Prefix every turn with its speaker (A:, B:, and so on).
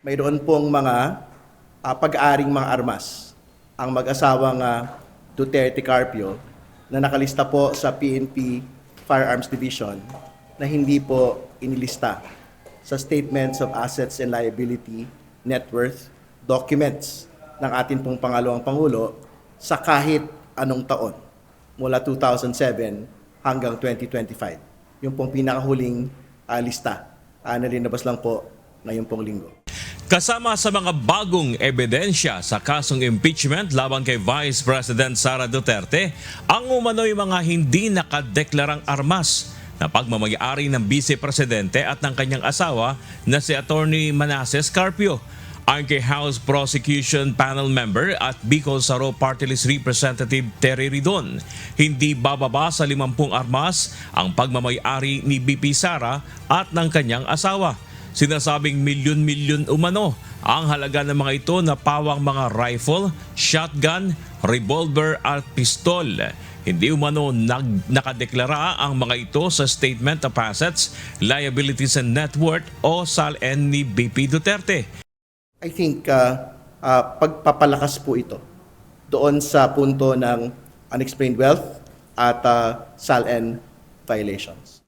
A: mayroon pong mga pag-aaring mga armas ang mag-asawang Duterte Carpio na nakalista po sa PNP Firearms Division na hindi po inilista sa Statements of Assets and Liability Net Worth documents ng ating pong pangalawang Pangulo sa kahit anong taon mula 2007 hanggang 2025. Yung pong pinakahuling lista na linabas lang po ngayon pong linggo.
B: Kasama sa mga bagong ebidensya sa kasong impeachment laban kay Vice President Sara Duterte, ang umano'y mga hindi nakadeklarang armas na pagmamayari ng Vice Presidente at ng kanyang asawa na si Attorney Manasseh Carpio. Ayon kay House Prosecution Panel Member at Bicol Saro Party List Representative Terry Ridon, hindi bababa sa 50 armas ang pagmamayari ni BP Sara at ng kanyang asawa. Sinasabing milyon-milyon umano ang halaga ng mga ito na pawang mga rifle, shotgun, revolver at pistol. Hindi umano nakadeklara ang mga ito sa Statement of Assets, Liabilities and Net Worth o SALN ni BP Duterte.
A: I think pagpapalakas po ito doon sa punto ng unexplained wealth at SALN violations.